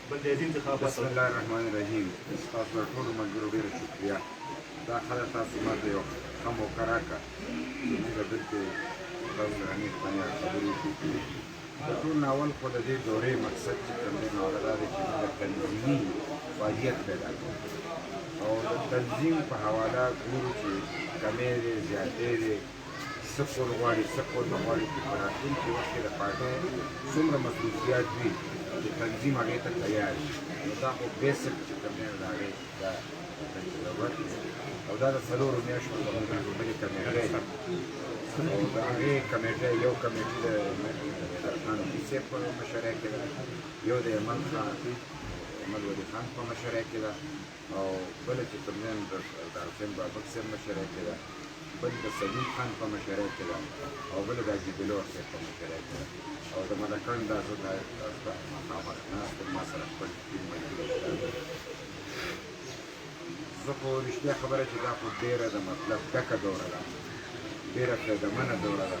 بسم الله الرحمن الرحیم. تاسو ټول ټولو ملګرو ډېره شکریه. دا خلک تاسو ما ته یو ښه موقع راکړه چې موږ دلته تاسو سره نیستانه خبرې وکړو. د ټول ناول خو د دې دورې مقصد چې کوم دی نو هغه دا دی چې موږ تنظیمي فعالیت پیدا کړو او د تنظیم په حواله ګورو چې کمې دی زیاتې دی څه کول غواړي څه کول نه غواړي چې په راتلونکي وخت کې د پارټۍ څومره مصروفیات وي چې تنظیم هغې ته تیار وي. نو دا خو بیسک چې کوم دی د هغې دا ضرورت دی او دا د څلورو میاشتو په بلې کمیټۍ او د هغې کمیټۍ یو کمیټې د خان ولی صاحب په مشرۍ کې ده، یو د ایمل ولی خان په مشرۍ کې ده او بله چې کوم دی د حسین بابک صاحب مشرۍ کې ده، بل د سلیم خان په مشرۍ کې ده او بل د حاجي بلور صاحب په مشرۍ کې ده او د ملکان دا زه مخامخ ناست یم، ما سره خپل ټیم ملګري شته. زه خو رښتیا خبره چې دا خو ډېره د مطلب ډکه دوره ده، ډېره فایدهمنه دوره ده،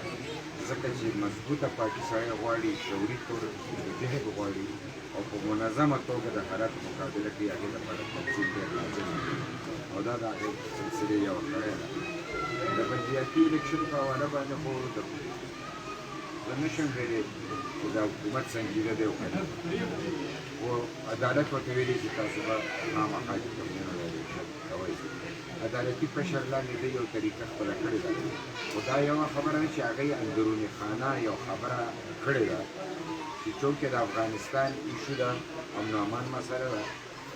ځکه چې مضبوطه پارټي سړی غواړي، شعوري طور جهد غواړي او په منظمه توګه د حالاتو مقابله کوي. هغې لپاره تنظیم ډېر لازم دی او دا د هغې سلسلې یوه کړۍ ده. د بلدیاتي الیکشن په حواله باندې خو زه نه شم ویلی چې دا حکومت سنجیده دی او که نه، خو عدالت ورته ویلي چې تاسو به خامخا چې کوم دی نو الیکشن کوئ. عدالتي پشر لاندې دی یو طریقه خپله کړې ده، خو دا یوه خبره ده چې هغې اندروني خانه یو خبره کړې ده چې چونکې د افغانستان ایشو ده، امن و امان مسله ده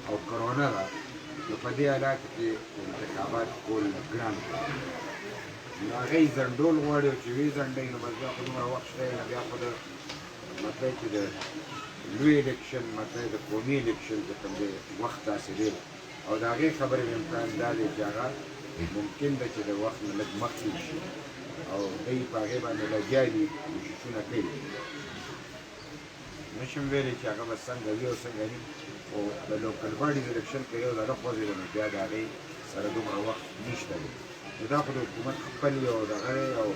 او کرونا ده، نو په دې حالاتو کې انتخابات کول ګران دي. نو هغې ځنډول غواړي او چې ویې ځنډوي نو بس بیا خو دومره وخت شته نو بیا خو د مطلب چې د لوی الیکشن مطلب د قومي الیکشن چې کوم دی وخت داسې دی او د هغې خبرې امکان دا دی چې هغه ممکن ده چې د وخت نه لږ مخکې شي او دوی په هغې باندې لګیا دي کوششونه کوي. نه شم ویلی چې هغه به څنګه وي او څنګه وي، خو د لوکل باډیز الیکشن که یو ځله خوځېده نو بیا د هغې سره دومره وخت نشته دی. نو دا خو د حکومت خپل یو دغه دی او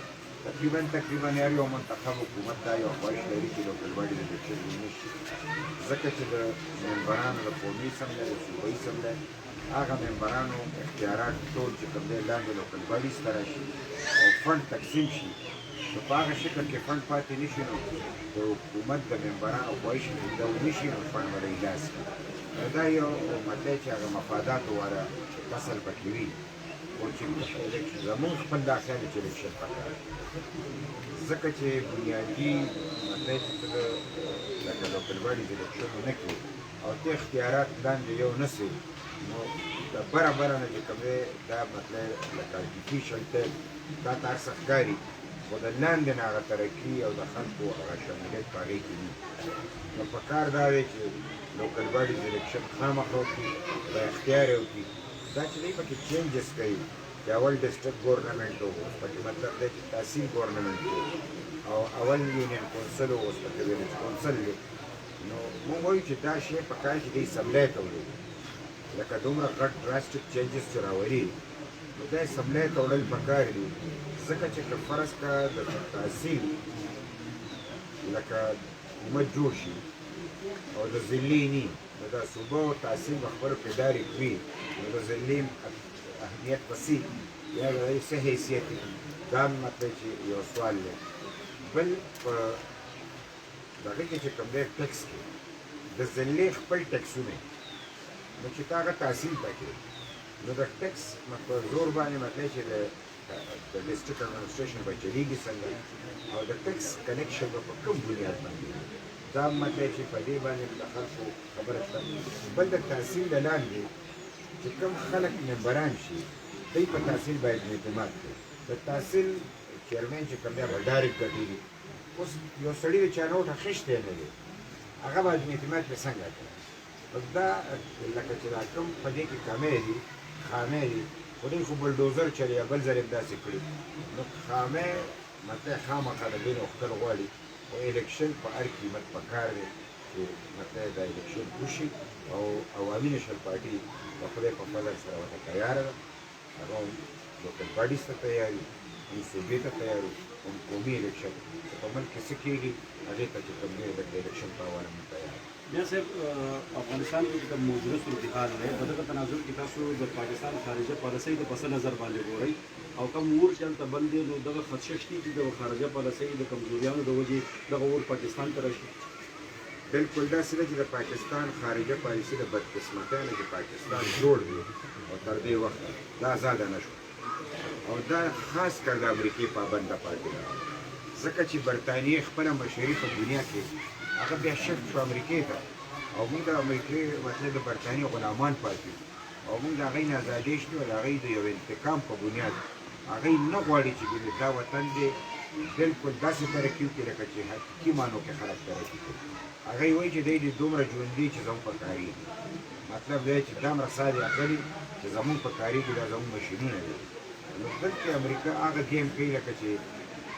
تقریبا هر یو منتخب حکومت دا یو خواهش لري چې لوکل باډیز الیکشن ونه شي، ځکه چې د ممبرانو د قومي اسمبلی د صوبایي اسمبلی هغه ممبرانو اختیارات ټول چې کوم دی لاندې لوکل باډیز ته راشي او فنډ تقسیم شي، نو په هغه شکل کې فنډ پاتې نه شي نو د حکومت د ممبرانو خواهش دا ونه شي نو فنډ به دی لاس کړي. دا یو مطلب چې هغه مفاداتو والا فصل پکې وي او چې زمونږ خپل دا خیال دی چې الیکشن پکار دی، ځکه چې بنیادي مطلب چې ته لکه لوکل باډیز الیکشن ونه کړې او ته اختیارات لاندې یو نه سې نو د بره نه چې کوم دی دا مطلب لکه ارټیفیشل ټایپ تا ته هر څه ښکاري خو د لاندې نه هغه ترقي او د خلکو هغه شمولیت په هغې کې وي. نو پکار دا دی چې لوکل باډیز الیکشن خامخا وکړي، با اختیاره وکړي. دا چې دی پکې چینجز کوي چې اول ډسټرکټ ګورنمنټ و اوس پکې مطلب دی چې تحصیل ګورنمنټ و او اول یونین کونسل و اوس پکې ویلیج کونسل دی. نو موږ وایو چې دا شی پکار چې دی اسمبلی ته وړي، لکه دومره غټ ډراسټک چینجز چې راولي نو دا اسمبلی ته وړل پکار دي، ځکه چې که فرض کړه د تحصیل لکه حکومت جوړ شي او د ضلعي ني نو دا صوبه او تحصیل به خپلو کې ادارې کړي نو د ضلعي اهمیت به څه یا د هغې څه حیثیت وي، دا مطلب چې یو سوال دی. بل په دغه کې چې کوم دی ټیکس کې د ضلعي خپل ټیکسونه نو چې تا هغه تحصیل ته کړې نو د ټیکس په زور باندې مطلب چې د ډسټرکټ اډمنسټریشن به چلېږي څنګه او د ټیکس کنیکشن به په کوم بنیاد باندې دا مطلب چې په دې باندې د خلکو خبره شته. بل د تحصیل له لاندې چې کوم خلک ممبران شي دوی په تحصیل باید اعتماد کړي. د تحصیل چیرمین چې کوم دی به ډایرکټ ګټېږي، اوس یو سړي د چا نوټ اخیستی نه دی هغه باید اعتماد پرې څنګه کړي. دا لکه چې دا کوم په دې کې کمې دي خامې دي خو دوی خو بلډوزر چلي یا بل ځل یې داسې کړي نو خامې مطلب خامخا د دوی نوښتل غواړي خو الیکشن په هر قیمت پکار دی چې مطلب دا الیکشن وشي او عوامي نشل پارټي د خدای په فضل سره ورته تیاره ده، هغه هم لوکل باډیز ته تیار وي، هم صوبې ته تیار وي، هم قومي الیکشن چې په ملک کې څه کېږي هغې ته چې کوم دی د الیکشن په حواله موږ تیار جیسے افغانستان کې د موجوده صورتحال دی په دغه تناظر کې تاسو د پاکستان خارجه پالیسۍ د پس نظر باندې ګورئ او کوم اور چې هلته بند دی نو دغه خدشه شته چې د خارجه پالیسۍ د کمزوریانو د وجې دغه اور پاکستان ته راشي. بالکل داسې ده چې د پاکستان خارجه پالیسي د بدقسمتۍ نه چې پاکستان جوړ دی او تر دې وخته دا ازاده نه شو او دا خاص کر د امریکې پابنده پاتې ده ځکه چې برطانیې خپله مشري په دنیا کې هغه بیا شفت شو امریکې ته او موږ د امریکې مطلب د برطانیې غلامان پاتې او موږ د هغوی نه ازادي شته او د هغوی د یو انتقام په بنیاد هغوی نه غواړي چې دا وطن دی بالکل داسې ترقي وکړي لکه چې حقیقي معنو کې خلک ترقي کوي. هغوی وایي چې دی دومره ژوندي چې زموږ په کارېږي مطلب دی چې دومره ساه دې اخلي چې زموږ په کارېږي دا زموږ مشینونه دي. نو دلته امریکا هغه ګیم کوي لکه چې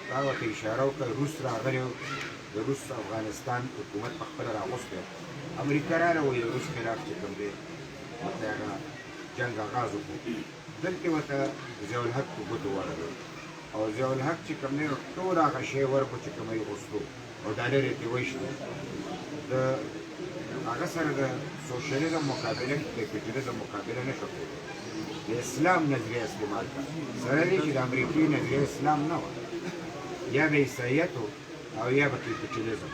تا ورته اشاره وکړه روس راغلی د روس افغانستان حکومت په خپله راغوستی امریکا راغله وایي د روس خلاف چې کوم دی ورته هغه جنګ آغاز وکړو دلته ورته ضیاءالحق په ګوتو ورغلو او ضیاءالحق چې کوم دی ټول هغه شی ورکړو چې کوم یې غوښتو او ډالر یې ترې وایشتو د هغه سره د سوشلیزم مقابله د کپیټالیزم مقابله نه شو کولی د اسلام نظریه استعمال کړه سره دی چې د امریکې نظریه اسلام نه وه یا به عیسایت او یا به کپیټالیزم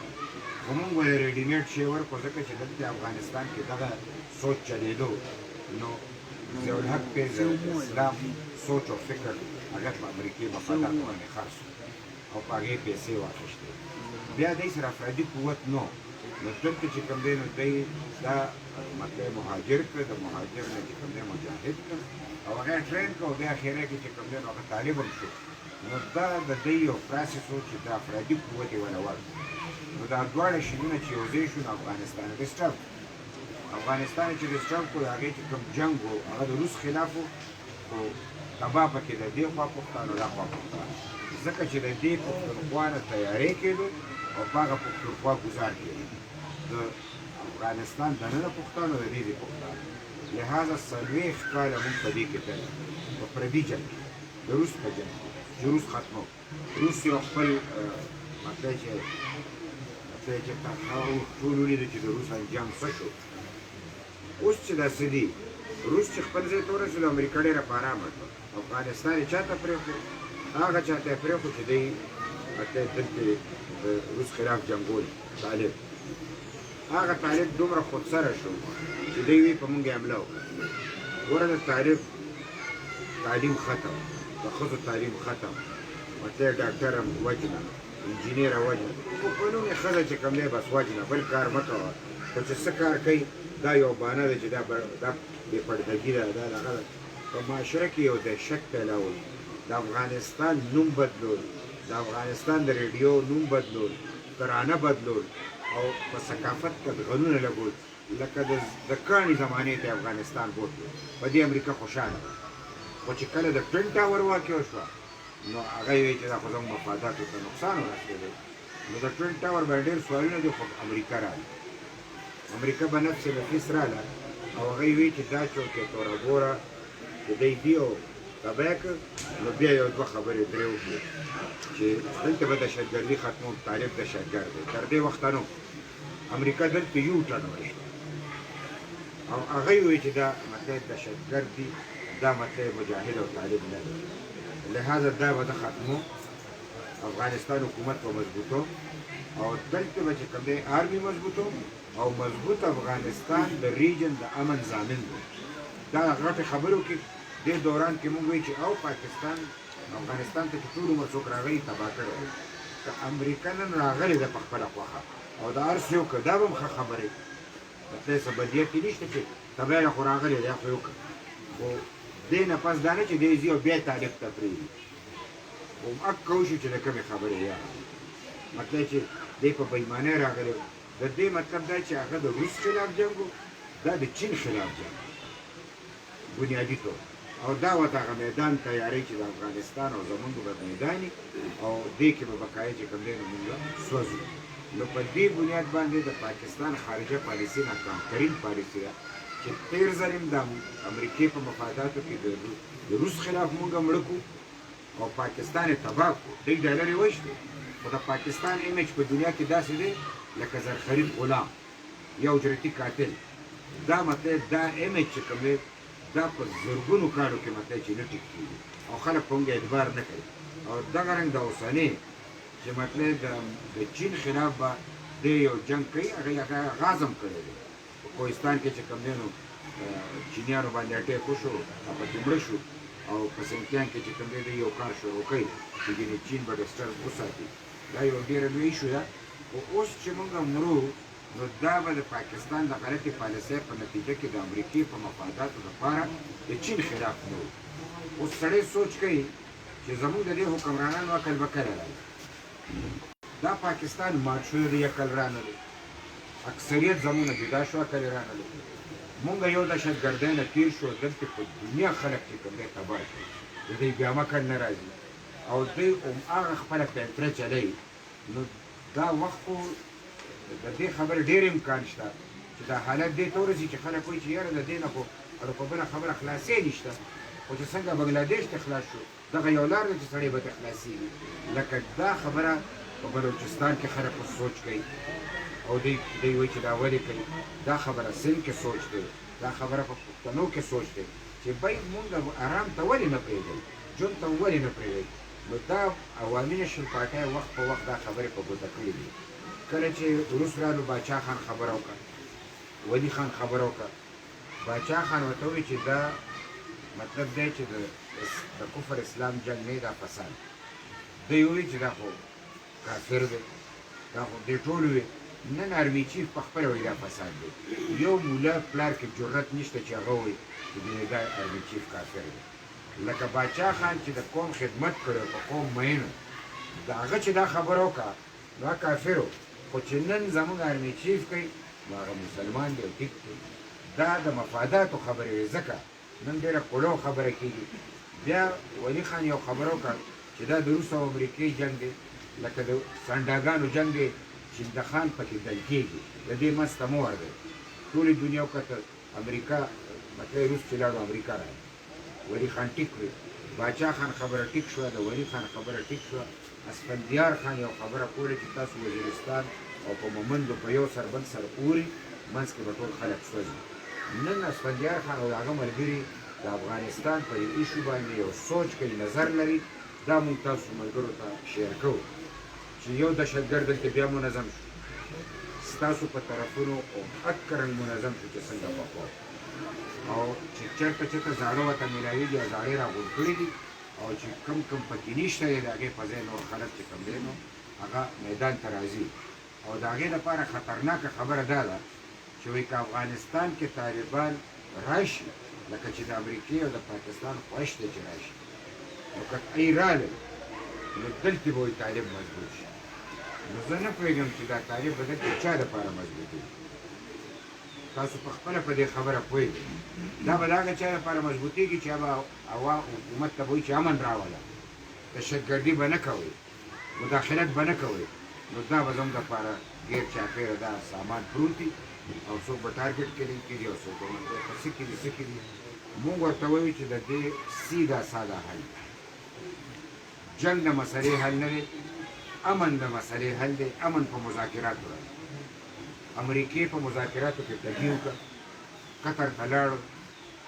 خو موږ به ریډیمیډ شی ورکړو ځکه چې دلته افغانستان کې دغه سوچ چلېدو نو ضیاءالحق پې د اسلام سوچ او فکر هغه په امریکې مفاداتو باندې خرڅ او په هغې پیسې واخیستې بیا دی سره افرادي قوت نو نو دلته چې کوم دی نو دی دا مطلب مهاجر کړه د مهاجر نه چې کوم دی مجاهد کړه او هغه یې ټرین کړه او بیا اخره کې چې کوم دی نو هغه طالب هم شو نو دا د دی یو پراسس و چې د افرادي قوت یې ونه ورکړو نو دا دواړه شیونه چې یو ځای شو نو افغانستان ډسټرب افغانستان چې ډسټرب کړو هغې چې کوم جنګ و هغه د روس خلاف و خو تباه پکې د دې خوا پښتانه دا خوا پښتانه ځکه چې د دې پښتونخوا نه تیاری کېدو او په هغه پښتونخوا ګزار کېدو د افغانستان دننه پښتانو د دې د پښتانو لهذا څلوېښت کاله مونږ په دې کې تلل په پردي جنګ کې د روس په جنګ کې چې روس ختمو روس یو خپل مطلب چې هغه ټول ولیدو چې د روس انجام څه شو اوس چې داسې دي روس چې خپل ځای ته ورسېدو امریکا ډېره په ارامه کړه افغانستان یې چا ته پرېښود هغه چا ته یې پرېښود چې دی دلته د روس خلاف جنګول طالب هغه طالب دومره خودسره شو چې دی وی په مونږ یې حمله وکړه ګوره د طالب تعلیم ختم د ښځو تعلیم ختم ورته یې ډاکټر هم وجنه انجینیر وجنه خو په نوم یې ښځه چې کوم دی بس وجنه بل کار مه کوه خو چې څه کار کوي دا یو بانه ده چې دا بې پردګي ده دا دغه ده په معاشره کې یو دهشت پیلاول د افغانستان نوم بدلول د افغانستان د ریډیو نوم بدلول ترانه بدلول او په ثقافت کې غنونه لګول لکه د کاڼي زمانې ته افغانستان بوتلو په دې امریکا خوشحاله وه خو چې کله د ټوین ټاور واقع شوه نو هغه یې وایي چې دا خو زموږ مفاداتو ته نقصان ورسېدی نو د ټوین ټاور باندې ډېر سوالونه دي خو امریکا راغله امریکا به نفس نفیس راغله او هغه یې وایي چې دا چوکې توره ګوره چې دی دی او تباه کړ نو بیا یو دوه خبرې درې وکړو چې دلته به دهشتګردي ختمو طالب دهشتګرد دی تر دې وخته نو امریکا دلته یو ټرن وایسته او هغه یې وایي چې دا مطلب دهشتګرد دي دا مطلب مجاهد او طالب نه دی لهذا دا به د ختمو افغانستان حکومت به مضبوطو او دلته به چې کوم دی آرمي مضبوطو او مضبوط افغانستان د ریجن د امن ضامن دی دا غټې خبرو کې دې دوران کې موږ وایو چې او پاکستان افغانستان ته چې ټول عمر څوک راغلی تباه کړی که امریکا نن راغلی ده په خپله خوښه او د هر څه یې وکړه دا به هم ښه خبرې دلته څه بدیت کې نشته چې تباه یې خو راغلی دی خو یې وکړه خو دې نه پس دا نه چې دی ځي او بیا یې طالب ته پرېږدي خو اک وشو چې د کومې خبرې یاد مطلب چې دی په بېایمانۍ راغلی د دې مطلب دا چې هغه د روس خلاف جنګ و دا د چین خلاف جنګ بنیادي طور او دا ورته هغه میدان تیاری چې د افغانستان او زمونږ به میداني او دې کې به بقایه چې کوم دی نو مونږ سوځو نو په دې بنیاد باندې د پاکستان خارجه پالیسي ناکامترین پالیسي ده چې تېر ځل هم د امریکې په مفاداتو کې د روس خلاف مونږ مړه کړو او پاکستان یې تباه کړو دوی ډالر یې وشتې خو د پاکستان ایمیج په دنیا کې داسې دی لکه زرخرید غلام یا اجرتي قاتل دا مطلب دا ایمیج چې کوم دی دا په زرګونو کاڼو کې مطلب چې نه ټیک کېږي او خلک په موږ اعتبار نه کوي او دغه رنګ د اوسني چې مطلب د چین خلاف به دی یو جنګ کوي هغه آغاز هم کړی دی په کوهستان کې چې کوم دی نو چینیانو باندې اټیک وشو او پکې مړه شو او په سنکیان کې چې کوم دی یو کار شروع کوي چې ګینې چین به ډسټرب وساتي دا یو ډېره لوی ایشو ده خو اوس چې موږ مرو نو دا به د پاکستان د غلطې پالیسۍ په نتیجه کې د امریکې په مفاداتو لپاره د چین خلاف نه و اوس سړی سوچ کوي چې زموږ د دې حکمرانانو عقل به کله راځي دا پاکستان مات شوی دی عقل رانغی اکثریت زموږ نه جدا شو عقل رانغی مونږ یو دهشتګردۍ نه تېر شو دلته په دنیا خلک چې کوم دی تباه کړي د دوی بیا مکر نه راځي او دوی هغه خپله پیتره چلی نو دا وخت خو د دې خبرې ډېر امکان شته چې دا حالت دې ته ورسي چې خلک وایي چې یاره د دې نه خو اړو په بله خبره خلاصې نشته خو چې څنګه بنګلادیش ته خلاص شو دغه یو لار ده چې سړی به ته خلاصېږي لکه دا خبره په بلوچستان کې خلک اوس سوچ کوي او دوی وایي چې دا ولې کوي دا خبره سند کې سوچ دی دا خبره په پښتنو کې سوچ دی چې بای مونږ آرام ته ولې نه پرېږدئ ژوند ته ولې نه پرېږدئ نو دا عوامي نشل پارټۍ وخت په وخت دا خبرې په ګوته کړې دي کله چې روس رالو باچا خان خبره وکړه ولي خان خبره وکړه باچا خان ورته ووایي چې دا مطلب دی چې د کفر اسلام جنګ نه دا فساد دوی ووایي چې دا خو کافر دی دا خو دوی ټول ووایي نن آرمي چیف په خپله وایي دا فساد دی یو مولا پلار کې جرأت نشته چې هغه وایي چې دا آرمي چیف کافر دی لکه باچا خان چې د قوم خدمت کړی په قوم مینو د هغه چې دا خبره وکړه نو هغه کافر و خو چې نن زموږ آرمي چیف کوي نو هغه مسلمان دی ټیک دی دا د مفاداتو خبرې وي ځکه نن ډېره کړو خبره کېږي بیا ولي خان یو خبره وکړه چې دا د روس او امریکې جنګ دی لکه د سانډاګانو جنګ دی چې د خان پکې دل کېږي د دې مسته مور دی ټولې دنیا وکتل امریکا مطلب روس چې لاړو امریکا راغی ولی خان ټیک وي باچا خان خبره ټیک شوه د ولی خان خبره ټیک شوه اسفندیار خان یو خبره کوله چې تاسو وزیرستان او په مومندو په یو سر بل سر اوري منځ کې به ټول خلک سوځي نن اسفندیار خان او د هغه ملګري د افغانستان په دې ایشو باندې یو سوچ کوي نظر لري دا موږ تاسو ملګرو ته شیر کوو چې یو دهشتګرد دلته بیا منظم شو ستاسو په طرفونو او اکرن منظم شو چې څنګه پخوا او چې چېرته چېرته زاړه ورته میلاویږي او زاړې راغونډ کړي دي او چې کم پکې نشته دی د هغې په ځای نور خلک چې کوم دی نو هغه میدان ته راځي او د هغې لپاره خطرناکه خبره دا ده چې وایي که افغانستان کې طالبان راشي لکه چې د امریکې او د پاکستان خوښ دی چې راشي نو که ای راغلل نو دلته به وایي طالب مضبوط شي نو زه نه پوهېږم چې دا طالب به دلته چا دپاره مضبوطېږي تاسو په خپله په دې خبره پوهېږئ دا به د هغه چا لپاره مضبوطېږي چې هغه هوا حکومت ته به وایي چې امن راوله دهشتګردي به نه کوئ مداخلت به نه کوئ نو دا به زموږ دپاره ګیر چاپېره دا سامان پروت دي او څوک به ټارګېټ کړي او څوک به څه کړي څه کړي مونږ ورته وایو چې د دې سیده ساده حل جنګ د مسلې حل نه دی امن د مسلې حل دی امن په مذاکراتو راځي امریکې په مذاکراتو کې تګي وکړه قطر ته لاړو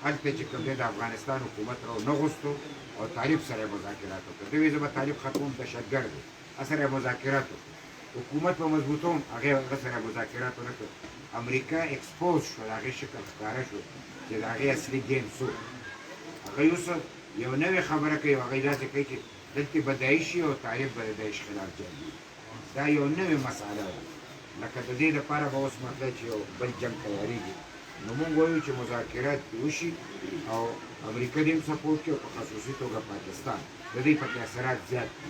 هلته چې کوم دی د افغانستان حکومت را نه غوښتو او طالب سره یې مذاکرات وکړه دوی زه به طالب ختموم دهشتګرد دی سره یې مذاکرات وکړو حکومت به مضبوطوم هغه سره مذاکرات ونه کړو امریکا اکسپوز شو د هغې شکل ښکاره شو چې د هغې اصلي ګیم څوک هغه اوس یو نوې خبره کوي هغه داسې کوي چې دلته به داعش شي او طالب به د داعش خلاف جنګي دا یو نوې مسئله ده لکه د دې لپاره به اوس مطلب چې یو بل جنګ تیارېږي نو موږ وایو چې مذاکرات وشي او امریکا دې هم سپورټ کړي او په خصوصي توګه پاکستان د دې پکې اثرات زیات دي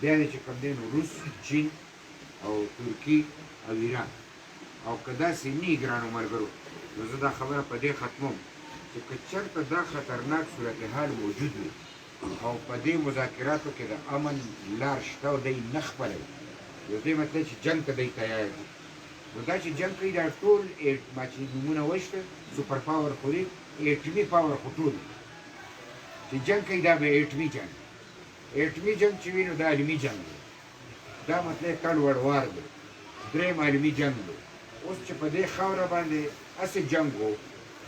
بیا دې چې کوم دی نو روس چین او ترکي او ایران او که داسې نه ګرانو ملګرو نو زه دا خبره په دې ختموم چې که چېرته دا خطرناک صورتحال موجود وي او په دې مذاکراتو کې د امن لار شته او دی نه خپلوي یو دې مطلب چې جنګ ته دی تیار دي نو دا چې جنګ کوي دا ټول ما چې نومونه وشته سوپر پاور خو دي ایټمي پاور خو ټول چې جنګ کوي دا به ایټمي جنګ ایټمي جنګ چې وي نو دا علمي جنګ دی دا مطلب کڼ وړوار دی درېیم علمي جنګ دی اوس چې په دې خاوره باندې هسې جنګ و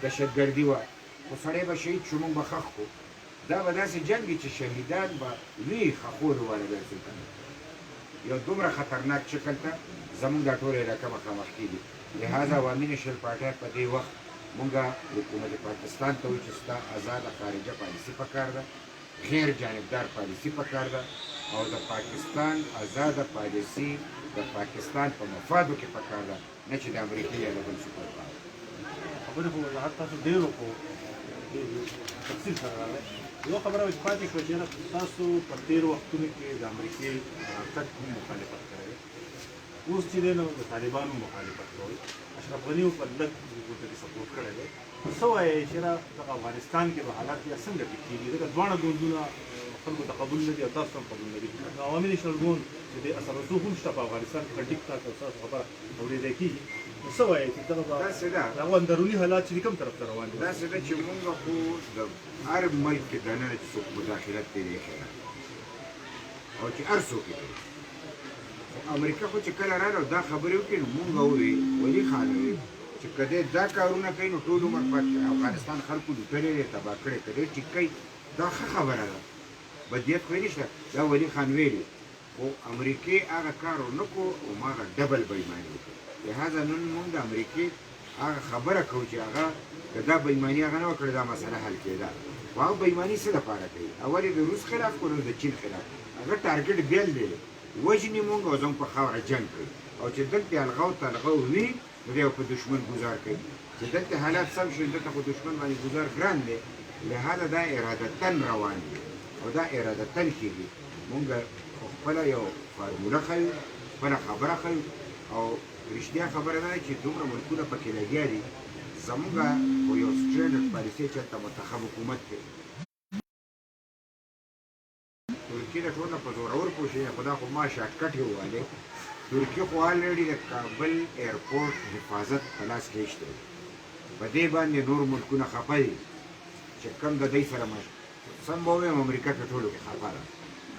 دهشتګردي وه خو سړی به شهید شو موږ به ښخ کړو دا به داسې جنګ وي چې شهیدان به وي خښولو باندې ګرځي که نه یو دومره خطرناک شکل ته زمونږ دا ټول علاقه مخامخ کېږي لہذا عوامي نیشنل پارټۍ په دې وخت مونږ حکومت پاکستان ته وایو چې ستا آزاده خارجه پالیسي پکار ده غیر جانبدار پالیسي پکار ده او د پاکستان آزاده پالیسي د پاکستان په مفادو کې پکار ده نه چې د امریکې یا د بل سوپر پاور خبرې خو وضاحت تاسو ډېرو په تفصیل سره راغلی یو خبره چې پاتې شوه چې یاره تاسو په تېرو وختونو کې د امریکې راتګ هم مخالفت کړی دی اوس چې دی نو د طالبانو مخالفت کوئ اشرف غني په لږ ورته کې سپورټ کړی دی څه وایي چې یاره دغه افغانستان کې به حالات بیا څنګه ټیک کېږي ځکه دواړه ګوندونه خلکو ته قبول نه دي او تاسو هم قبول نه دي د عوامي نیشنل ګوند چې د اثر رسوخ هم شته په افغانستان کې ټیک ټاک او ستاسو خبره اورېدی کېږي نو څه وایي چې دغه به داسې ده د هغو اندروني حالات چې کوم طرف ته روان دي داسې ده چې مونږ خو د هر ملک کې دننه چې څوک مداخلت پرې ایښی ده او چې هر څوک یې کوي امریکا خو چې کله راغله دا خبرې وکړي نو مونږ ووایي ولي خان ووایي چې که دی دا کارونه کوي نو ټول عمر افغانستان خلکو لوټلی دی تباه کړی که دی ټیک کوي دا ښه خبره ده بدیت خو یې نشته دا ولي خان ویلي خو امریکې هغه کار ونه کړو او هغه ډبل بېایماني وکړه لهذا نن مونږ د امریکې هغه خبره کوو چې هغه که دا بېایماني هغه نه وکړې دا مسله حل کېده خو هغه بېایماني څه لپاره کوي اول یې د روس خلاف کړو د چین خلاف هغه ټارګېټ بیل دی وژني مونږ او زموږ په خاوره جنګ کوي او چې دلته الغو تلغو وي نو دی په دشمن ګزار کوي چې دلته حالات سم شي دلته خو دشمن باندې ګزار ګران دی لهذا دا ارادتن روان دي او دا ارادتن کېږي مونږ خپله یو فارموله ښیو خپله خبره ښیو او رښتیا خبره ده چې دومره ملکونه پکې لګیا دي زموږ خو یو سټنډرډ پالیسي چې هلته منتخب حکومت دی ترکیې د ټول نه په زورور پوه شي خو دا خو ما شاټکټ یې ووالې ترکیې خو الریډي د کابل ایرپورټ حفاظت په لاس کې ایښتی دی په دې باندې نور ملکونه خفه دي چې کوم د دوی سره سم به ووایم امریکا په ټولو کې خفه ده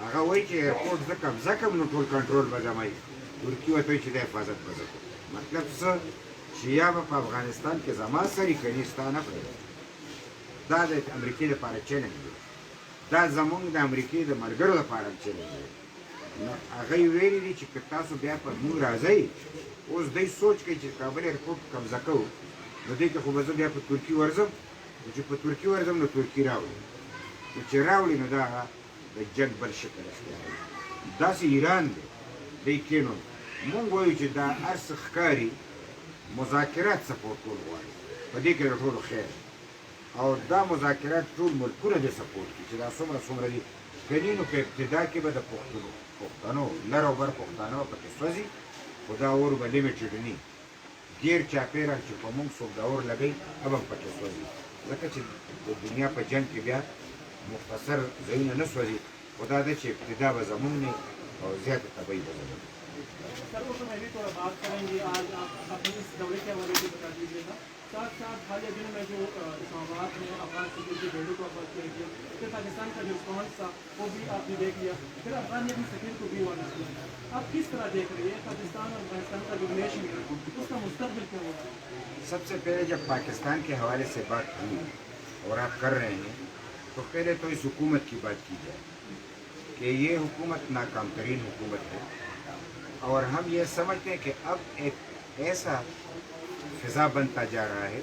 هغه وایي چې ایرپورټ زه قبضه کړم نو ټول کنټرول به زما وي ترکیې ورته وایي چې د حفاظت به زه کوم مطلب څه چې یا به په افغانستان کې زما سري کوي ستا نه پرېږدم دا د امریکې لپاره چیلنج دی دا زمونږ د امریکې د ملګرو لپاره هم چیلنج دی نو هغه یې ویلي دي چې که تاسو بیا پر موږ راځئ اوس دوی سوچ کوي چې کابل ایرپورټ قبضه کوو نو دې کې خو به زه بیا په ترکیې ورځم نو چې په ترکیې ورځم نو ترکیې راوړي نو چې راوړي نو دا هغه د جنګ بل شکل اختیاروي داسې ایران دی دی کینو مونږ وایو چې دا هر څه ښکاري مذاکرات سپورټ کول غواړي په دې کې د ټولو خیر او دا مذاکرات ټول ملکونه دې سپورټ کړي چې دا څومره دي کني نو په ابتدا کې به د پښتنو لر او بر پښتانه به پکې سوځي خو دا اور به لیمیټډ نه ډېر چاپېره چې په موږ څوک دا اور لګوي هغه هم پکې سوځي ځکه چې د دنیا په جنګ کې بیا مختصر ځایونه نه سوځي خو دا ده چې ابتدا به زموږ نه اور زیادہ تباہی ہو جائے گی. سر وہ میں بھی تھوڑا بات کریں گے آج آپ اپنی اس دورے کے حوالے سے بتا دیجیے گا ساتھ ساتھ حالیہ دنوں میں جو اسلام آباد میں افغان سیکورٹی بھیڑوں کو افواج کیا گیا پھر پاکستان کا جو رسپانس تھا وہ بھی آپ نے دیکھ لیا پھر افغان نے اپنی سفیر کو بھی واپس کیا آپ کس طرح دیکھ رہے ہیں پاکستان اور افغانستان کا جو ریلیشن ہے اس کا مستقبل کیا ہوگا؟ سب سے پہلے جب پاکستان کے حوالے سے بات ہوئی اور آپ کر رہے ہیں تو پہلے تو اس حکومت کی بات کی جائے کہ یہ حکومت ناکام ترین حکومت ہے اور ہم یہ سمجھتے ہیں کہ اب ایک ایسا فضا بنتا جا رہا ہے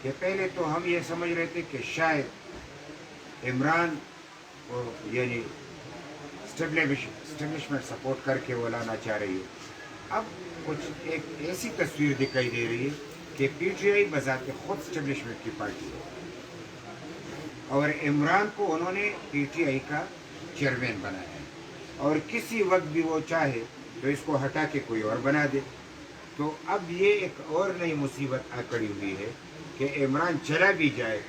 کہ پہلے تو ہم یہ سمجھ رہے تھے کہ شاید عمران کو یعنی اسٹیبلشمنٹ سپورٹ کر کے وہ لانا چاہ رہی ہے اب کچھ ایک ایسی تصویر دکھائی دے رہی ہے کہ پی ٹی آئی بذات خود اسٹیبلشمنٹ کی پارٹی ہے اور عمران کو انہوں نے پی ٹی آئی کا چیئرمین بنایا ہے اور کسی وقت بھی وہ چاہے تو اس کو ہٹا کے کوئی اور بنا دے تو اب یہ ایک اور نئی مصیبت آ کڑی ہوئی ہے کہ عمران چلا بھی جائے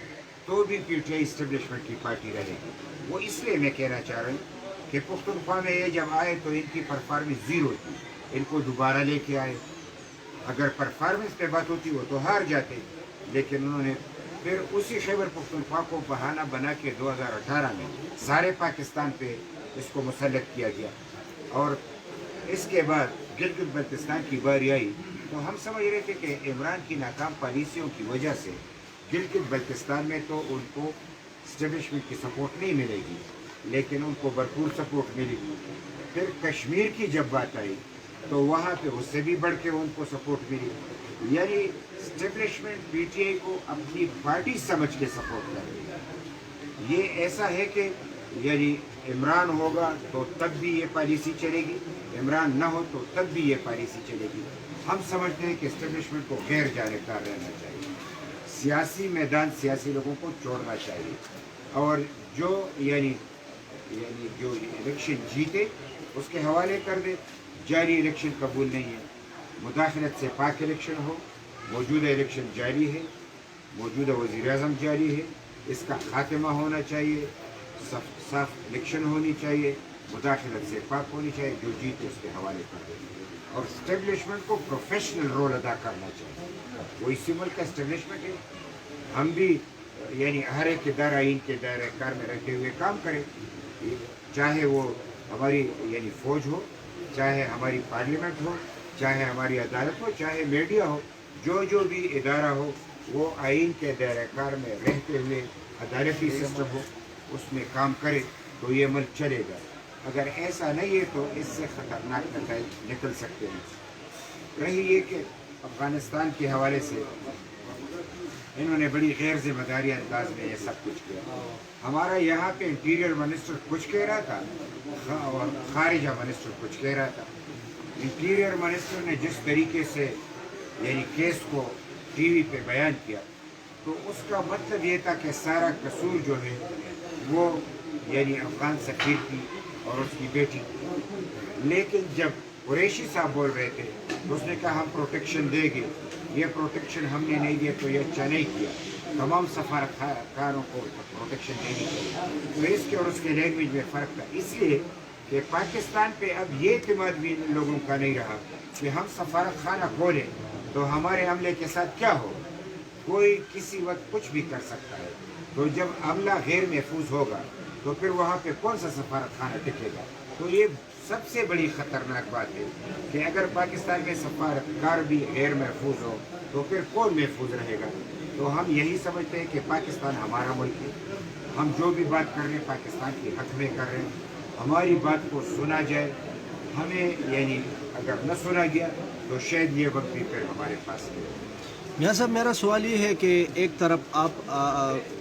تو بھی پی ٹی آئی اسٹیبلشمنٹ کی پارٹی رہے گی وہ اس لیے میں کہنا چاہ رہا ہوں کہ پختونخوا میں یہ جب آئے تو ان کی پرفارمنس زیرو تھی ان کو دوبارہ لے کے آئے اگر پرفارمنس پہ بات ہوتی وہ تو ہار جاتے لیکن انہوں نے پھر اسی خیبر پختونخوا کو بہانہ بنا کے 2018 میں سارے پاکستان پہ اس کو مسلط کیا گیا اور اس کے بعد گلگت بلتستان کی باری آئی تو ہم سمجھ رہے تھے کہ عمران کی ناکام پالیسیوں کی وجہ سے گلگت بلتستان میں تو ان کو اسٹیبلشمنٹ کی سپورٹ نہیں ملے گی، لیکن ان کو بھرپور سپورٹ ملی۔ پھر کشمیر کی جب بات آئی تو وہاں پہ اس سے بھی بڑھ کے ان کو سپورٹ ملی۔ یعنی اسٹیبلشمنٹ پی ٹی آئی کو اپنی پارٹی سمجھ کے سپورٹ کر رہی ہے۔ یہ ایسا ہے کہ یعنی عمران ہوگا تو تب بھی یہ پالیسی چلے گی، عمران نہ ہو تو تب بھی یہ پالیسی چلے گی۔ ہم سمجھتے ہیں کہ اسٹیبلشمنٹ کو غیر جانبدار رہنا چاہیے، سیاسی میدان سیاسی لوگوں کو چھوڑنا چاہیے، اور جو یعنی جو الیکشن جیتے اس کے حوالے کر دے۔ جاری الیکشن قبول نہیں ہے، مداخلت سے پاک الیکشن ہو۔ موجودہ الیکشن جاری ہے، موجودہ وزیر اعظم جاری ہے، اس کا خاتمہ ہونا چاہیے، صاف الیکشن ہونی چاہیے، مداخلت سے پاک ہونی چاہیے، جو جیتے اس کے حوالے کر دے، اور اسٹیبلشمنٹ کو پروفیشنل رول ادا کرنا چاہیے۔ وہ اسی ملک کا اسٹیبلشمنٹ ہے، ہم بھی یعنی ہر ایک ادارہ آئین کے دائرۂ کار میں رہتے ہوئے کام کریں، چاہے وہ ہماری یعنی فوج ہو، چاہے ہماری پارلیمنٹ ہو، چاہے ہماری عدالت ہو، چاہے میڈیا ہو، جو بھی ادارہ ہو وہ آئین کے دائرۂ کار میں رہتے ہوئے عدالتی سسٹم ہو، اس میں کام کرے تو یہ ملک چلے گا۔ اگر ایسا نہیں ہے تو اس سے خطرناک نتائج نکل سکتے ہیں۔ رہی یہ کہ افغانستان کے حوالے سے انہوں نے بڑی غیر ذمہ داری انداز میں یہ سب کچھ کیا۔ ہمارا یہاں پہ انٹیریئر منسٹر کچھ کہہ رہا تھا اور خارجہ منسٹر کچھ کہہ رہا تھا۔ انٹیریئر منسٹر نے جس طریقے سے یعنی کیس کو ٹی وی پہ بیان کیا تو اس کا مطلب یہ تھا کہ سارا قصور جو ہے وہ یعنی افغان سفیر کی اور اس کی بیٹی کی۔ لیکن جب قریشی صاحب بول رہے تھے تو اس نے کہا ہم پروٹیکشن دیں گے، یہ پروٹیکشن ہم نے نہیں دیا تو یہ اچھا نہیں کیا، تمام سفارتکاروں کو پروٹیکشن دینی چاہیے۔ تو اس کے اور اس کے لینگویج میں فرق تھا، اس لیے کہ پاکستان پہ اب یہ اعتماد بھی لوگوں کا نہیں رہا کہ ہم سفارت خانہ کھولیں تو ہمارے عملے کے ساتھ کیا ہو، کوئی کسی وقت کچھ بھی کر سکتا ہے۔ تو جب عملہ غیر محفوظ ہوگا تو پھر وہاں پہ کون سا سفارت خانہ ٹکے گا؟ تو یہ سب سے بڑی خطرناک بات ہے کہ اگر پاکستان میں سفارتکار بھی غیر محفوظ ہو تو پھر کون محفوظ رہے گا؟ تو ہم یہی سمجھتے ہیں کہ پاکستان ہمارا ملک ہے، ہم جو بھی بات کر رہے ہیں پاکستان کے حق میں کر رہے ہیں، ہماری بات کو سنا جائے۔ ہمیں یعنی اگر نہ سنا گیا تو شاید یہ وقت بھی پھر ہمارے پاس ہے۔ میاں صاحب، میرا سوال یہ ہے کہ ایک طرف آپ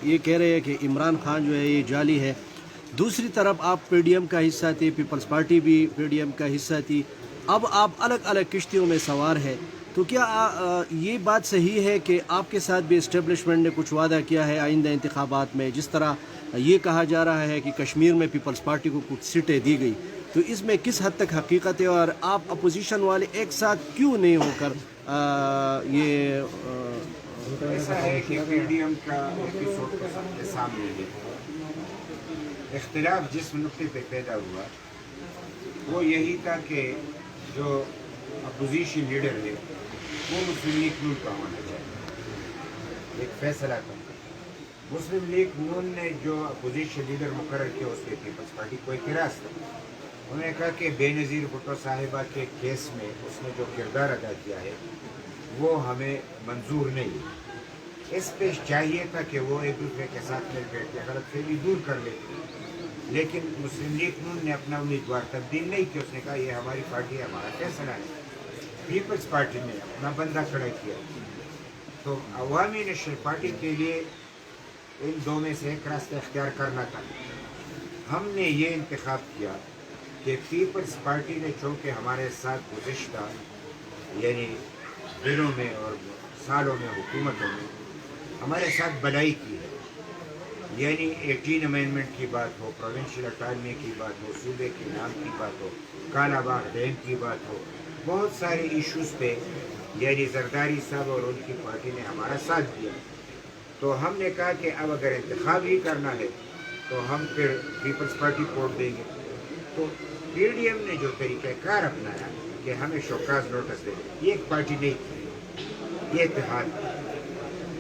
یہ کہہ رہے ہیں کہ عمران خان جو ہے یہ جعلی ہے، دوسری طرف آپ پی ڈی ایم کا حصہ تھی، پیپلز پارٹی بھی پی ڈی ایم کا حصہ تھی، اب آپ الگ الگ کشتیوں میں سوار ہیں، تو کیا یہ بات صحیح ہے کہ آپ کے ساتھ بھی اسٹیبلشمنٹ نے کچھ وعدہ کیا ہے آئندہ انتخابات میں؟ جس طرح یہ کہا جا رہا ہے کہ کشمیر میں پیپلز پارٹی کو کچھ سیٹیں دی گئی، تو اس میں کس حد تک حقیقت ہے، اور آپ اپوزیشن والے ایک ساتھ کیوں نہیں ہو کر یہ ایسا ہے کہ پی ڈی ایم کا ایپیسوڈ تو سب کے سامنے ہے۔ اختلاف جس نقطے پہ پیدا ہوا وہ یہی تھا کہ جو اپوزیشن لیڈر ہے وہ مسلم لیگ نون کا ہونا چاہیے، ایک فیصلہ تھا۔ مسلم لیگ نون نے جو اپوزیشن لیڈر مقرر کیا اس کے پیپلز پارٹی کو اعتراض تھا۔ انہوں نے کہا کہ بے نظیر بھٹو صاحبہ کے کیس میں اس نے جو کردار ادا کیا ہے وہ ہمیں منظور نہیں ہے، اس پہ چاہیے تھا کہ وہ ایک دوسرے کے ساتھ مل بیٹھ کے غلط فہمی دور کر لیتے، لیکن مسلم لیگ نون نے اپنا امیدوار تبدیل نہیں کیا۔ اس نے کہا یہ ہماری پارٹی ہے، ہمارا فیصلہ ہے۔ پیپلز پارٹی نے اپنا بندہ کھڑا کیا، تو عوامی نیشنل پارٹی کے لیے ان دو میں سے ایک راستہ اختیار کرنا تھا۔ ہم نے یہ انتخاب کیا کہ پیپلز پارٹی نے چونکہ ہمارے ساتھ گزشتہ یعنی دنوں میں اور سالوں میں حکومتوں میں ہمارے ساتھ بلائی کی ہے، یعنی 18 امینڈمنٹ کی بات ہو، پروونشل اٹارمی کی بات ہو، صوبے کے نام کی بات ہو، کالا باغ ڈیم کی بات ہو، بہت سارے ایشوز پہ یعنی زرداری صاحب اور ان کی پارٹی نے ہمارا ساتھ دیا۔ تو ہم نے کہا کہ اب اگر انتخاب ہی کرنا ہے تو ہم پھر پیپلز پارٹی کو ووٹ دیں گے۔ تو پی ڈی ایم نے جو طریقہ کار اپنایا کہ ہمیں شوکاز نوٹس دے، یہ ایک پارٹی نہیں تھی، یہ اتحاد ہے۔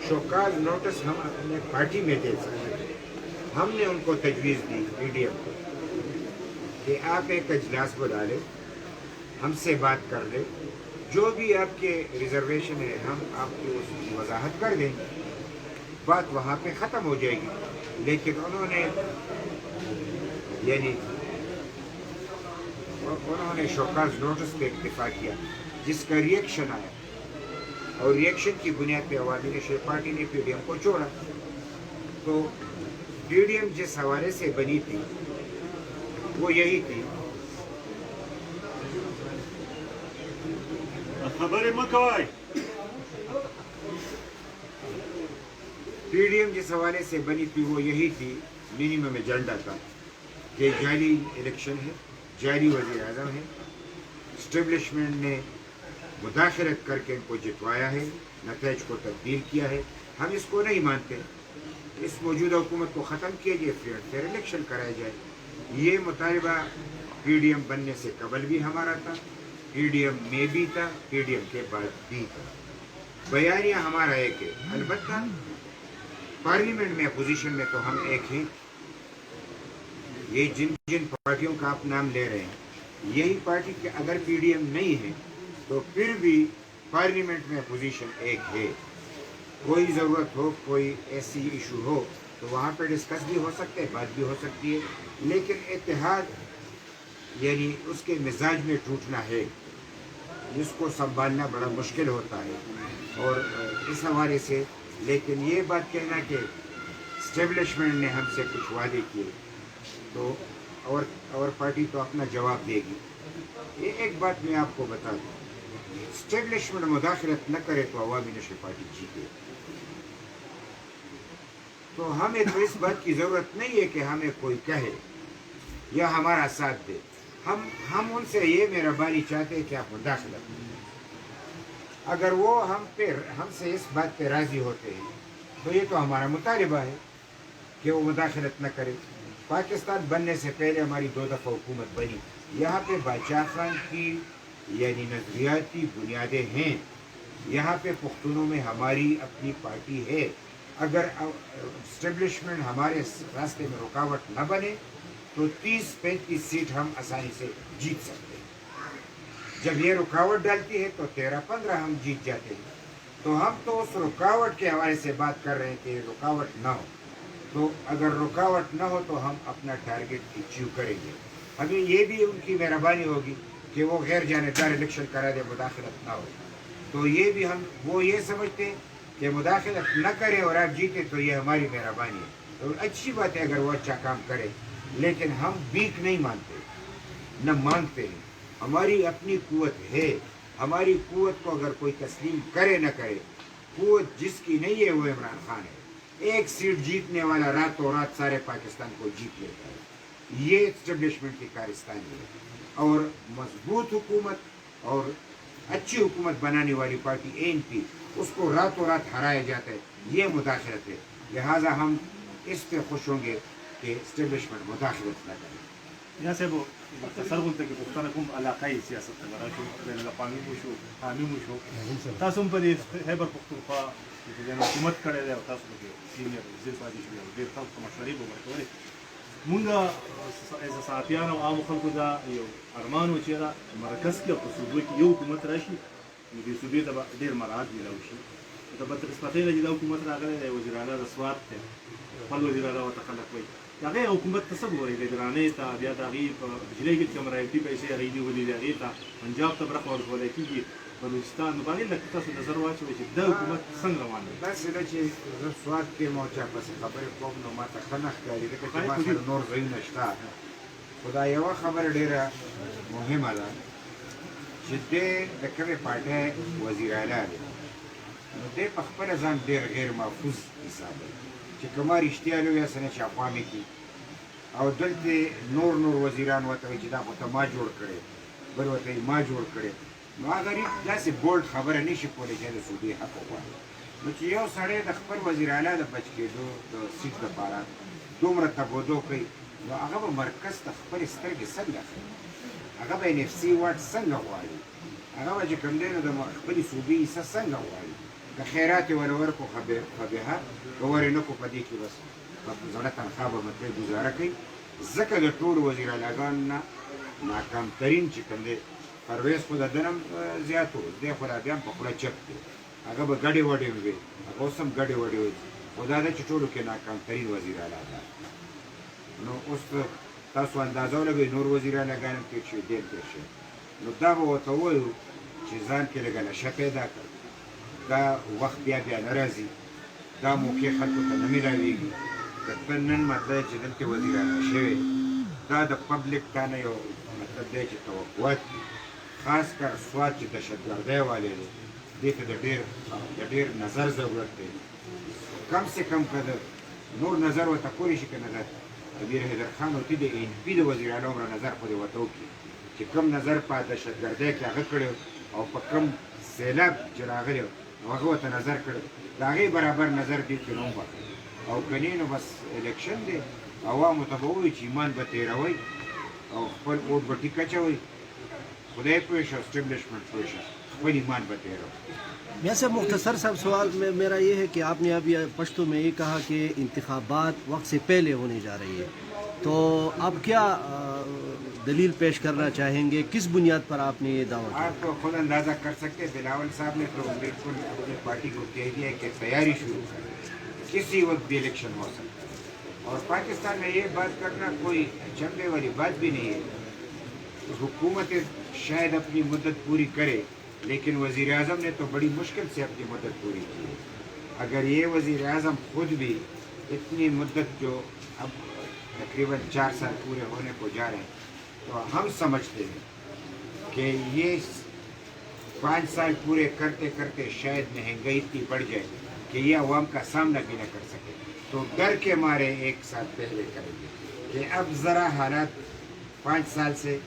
شوکاز نوٹس ہم اپنے پارٹی میں دے سکتے ہیں۔ ہم نے ان کو تجویز دی پی ڈی ایم کو کہ آپ ایک اجلاس بلا لیں، ہم سے بات کر لیں، جو بھی آپ کے ریزرویشن ہے ہم آپ کو اس کی وضاحت کر دیں گے, بات وہاں پہ ختم ہو جائے گی. لیکن انہوں نے شوکاز نوٹس پہ اکتفا کیا جس کا ریئیکشن آیا, اور ریئیکشن کی بنیاد پہ عوامی نشر پارٹی نے پی ڈی ایم کو چھوڑا. تو پی ڈی ایم جس حوالے سے بنی تھی وہ یہی تھی. پی ڈی ایم جس حوالے سے بنی تھی وہ یہی تھی, منیمم ایجنڈا تھا کہ جعلی الیکشن ہے, جعلی وزیر اعظم ہے, اسٹیبلشمنٹ نے مداخلت کر کے ان کو جتوایا ہے, نتائج کو تبدیل کیا ہے. ہم اس کو نہیں مانتے. اس موجودہ حکومت کو ختم کیا جائے, فیئر الیکشن کرایا جائے. یہ مطالبہ پی ڈی ایم بننے سے قبل بھی ہمارا تھا, پی ڈی ایم میں بھی تھا, پی ڈی ایم کے بعد بھی تھا. بیانیہ ہمارا ایک ہے, البتہ پارلیمنٹ میں اپوزیشن میں تو ہم ایک ہیں. یہ جن پارٹیوں کا آپ نام لے رہے ہیں, یہی پارٹی کہ اگر پی ڈی ایم نہیں ہے تو پھر بھی پارلیمنٹ میں اپوزیشن ایک ہے. کوئی ضرورت ہو, کوئی ایسی ایشو ہو تو وہاں پہ ڈسکس بھی ہو سکتے ہیں, بات بھی ہو سکتی ہے. لیکن اتحاد یعنی اس کے مزاج میں ٹوٹنا ہے, جس کو سنبھالنا بڑا مشکل ہوتا ہے. اور اس حوالے سے لیکن یہ بات کہنا کہ اسٹیبلشمنٹ نے ہم سے کچھ وعدے کیے تو اور پارٹی تو اپنا جواب دے گی. یہ ایک بات میں آپ کو بتا دوں, اسٹیبلشمنٹ مداخلت نہ کرے تو عوامی نشر پارٹی جیتے. تو ہمیں تو اس بات کی ضرورت نہیں ہے کہ ہمیں کوئی کہے یا ہمارا ساتھ دے. ہم ان سے یہ مہربانی چاہتے ہیں کہ آپ مداخلت کریں. اگر وہ ہم سے اس بات پہ راضی ہوتے ہیں تو یہ تو ہمارا مطالبہ ہے کہ وہ مداخلت نہ کرے. پاکستان بننے سے پہلے ہماری 2 دفعہ حکومت بنی. یہاں پہ بادشاہ خان کی یعنی نظریاتی بنیادیں ہیں. یہاں پہ پختونوں میں ہماری اپنی پارٹی ہے. اگر اسٹیبلشمنٹ ہمارے راستے میں رکاوٹ نہ بنے تو 30-35 سیٹ ہم آسانی سے جیت سکتے ہیں. جب یہ رکاوٹ ڈالتی ہے تو 13-15 ہم جیت جاتے ہیں. تو ہم تو اس رکاوٹ کے حوالے سے بات کر رہے ہیں کہ رکاوٹ نہ ہو. تو اگر رکاوٹ نہ ہو تو ہم اپنا ٹارگٹ اچیو کریں گے. ہمیں یہ بھی ان کی مہربانی ہوگی کہ وہ غیر جانبدار الیکشن کرا دے, مداخلت نہ ہو. تو یہ بھی وہ یہ سمجھتے ہیں کہ مداخلت نہ کرے اور آپ جیتے تو یہ ہماری مہربانی ہے. تو اچھی بات ہے اگر وہ اچھا کام کرے, لیکن ہم بیک نہیں مانتے نہ مانگتے ہیں. ہماری اپنی قوت ہے. ہماری قوت کو اگر کوئی تسلیم کرے نہ کرے, قوت جس کی نہیں ہے وہ عمران خان ہے. 1 سیٹ جیتنے والا راتوں رات سارے پاکستان کو جیت لیتا ہے. یہ اسٹیبلشمنٹ کی کارستانی ہے. اور مضبوط حکومت اور اچھی حکومت بنانے والی پارٹی ANP, اس کو راتوں رات ہرایا جاتا ہے. یہ مداخلت ہے. لہٰذا ہم اس پہ خوش ہوں گے کہ اسٹیبلشمنٹ مداخلت نہ کرے. یا صاحب مختصر غونډه کې پوښتنه کوم علاقايي سیاست ته راشو, بین الاقوامي مو شو, قومي مو شو. تاسو هم په دې خیبر پښتونخوا کې د حکومت کړی دی او تاسو پکې سینیئر وزیر پاتې شوي او ډېر تاسو ته مشورې به ورکولې. مونږ ایز صحافیان او عامو خلکو دا یو ارمان و چې دا مرکز کې او په صوبو کې یو حکومت راشي, نو دې صوبې ته به ډېر مراعات میلاو شي. د بدقسمتۍ نه چې دا حکومت راغلی دی, وزیر اعلی د سوات دی, خپل وزیر اعلی ورته خلک وایي. هغه حکومت ته څه ګورئ, د ګرانۍ ته بیا د هغې په بجلۍ کې کوم رایتي پیسې هغې نیولې دي, هغې ته پنجاب ته برخه ورکولی کېږي, بلوچستان. نو په هغې لکه تاسو نظر واچوئ چې دا حکومت څنګه روان دی. داسې ده چې زه سوات کې یم او چا پسې خبرې کوم نو ما ته ښه نه ښکاري, ځکه چې ما سره نور ځایونه شته. خو دا یوه خبره ډېره مهمه ده چې دی د کومې پارټۍ وزیر اعلی دی, نو دی په خپله ځان ډېر غیر محفوظ حسابوي چې که ما رښتیا لوی هسې نه چې اخوا مې کړي, او دلته نور وزیران ورته وایي چې دا خو ته ما جوړ کړی, بل ورته وایي ما جوړ کړی. نو هغه داسې بولډ خبره نه شي کولی چې د صوبې حق وغواړي. نو چې یو سړی د خپل وزیر اعلی د بچ کېدو د سیټ لپاره دومره تبودو کوي, نو هغه به مرکز ته خپلې سترګې څنګه اخلي, هغه به NFC واټ څنګه غواړي, هغه به چې کوم دی نو د خپلې صوبې حصه څنګه غواړي. که خیرات یې ور ورکړو فبها, که ور یې نه کړو په دې کې بس په زړه تنخوا به مطلب گزاره کوي. ځکه د ټولو وزیر اعلیګانو نه ناکامترین چې کوم دی پرویز خو د ده نه هم زیات و دی خو لا بیا هم په خوله چپ دی هغه به ګډې وډې وي هغه اوس هم ګډې وډې وي خو دا ده چې ټولو کې ناکام ترین وزیر اعلی ده نو اوس تاسو اندازه ولګئ نور وزیر اعلیګان هم تېر شوي ډېر تېر شوي نو دا به ورته ووایو چې ځان کې لږه نشه پیدا کړ دا وخت بیا بیا نه راځي دا موقع خلکو ته نه میلاویږي د ته نن مطلب چې دلته وزیر اعلی شوی دا د پبلک تا نه یو مطلب دی چې توقعات دي خاص کر سواد چې دهشتګردۍ والی دی دې ته د ډېر نظر ضرورت دی کم سے کم که د نور نظر ورته کولی شي که نه د امیر حیدر خان ورته د این پي د وزیر اعلی عمره نظر خو دې ورته وکړي چې کوم نظر په دهشتګردۍ کې هغه کړی او په کوم سیلاب چې راغلی نو هغه ورته نظر کړی د هغې برابر نظر دې کې نوم واخلي او کنی نو بس الیکشن دی عوامو ته به ووایي چې ایمان به تېروئ او خپل ووټ به ټیک اچوئ خدای پوه شه اسټبلشمنټ پوه شه خپل ایمان به تېروئ میاں صاحب مختصر صاحب سوال میں میرا یہ ہے کہ آپ نے ابھی پشتو میں یہ کہا کہ انتخابات وقت سے پہلے ہونے جا رہی ہے تو آپ کیا دلیل پیش کرنا چاہیں گے کس بنیاد پر آپ نے یہ دعویٰ کیا آپ خود اندازہ کر سکتے بلاول صاحب نے تو بالکل اپنی پارٹی کو کہہ دیا کہ تیاری شروع کریں کسی وقت بھی الیکشن ہو سکتا ہے اور پاکستان میں یہ بات کرنا کوئی چمڑے والی بات بھی نہیں ہے حکومت شاید اپنی مدت پوری کرے لیکن وزیر اعظم نے تو بڑی مشکل سے اپنی مدت پوری کی ہے اگر یہ وزیر اعظم خود بھی اتنی مدت جو اب تقریباً 4 سال پورے ہونے کو جا رہے ہیں تو ہم سمجھتے ہیں کہ یہ 5 سال پورے کرتے کرتے شاید مہنگائی اتنی بڑھ جائے کہ یہ عوام کا سامنا بھی نہ کر سکے تو ڈر کے مارے 1 سال پہلے کریں گے کہ اب ذرا حالات 5 سال سے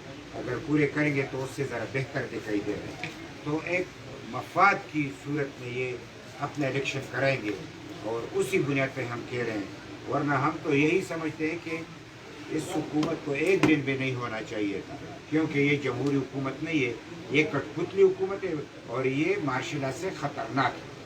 اگر پورے کریں گے تو اس سے ذرا بہتر دکھائی دے رہے ہیں تو ایک مفاد کی صورت میں یہ اپنا الیکشن کرائیں گے اور اسی بنیاد پہ ہم کہہ رہے ہیں ورنہ ہم تو یہی سمجھتے ہیں کہ اس حکومت کو 1 دن بھی نہیں ہونا چاہیے تھا کیونکہ یہ جمہوری حکومت نہیں ہے یہ کٹ پتلی حکومت ہے اور یہ مارشل لا سے خطرناک ہے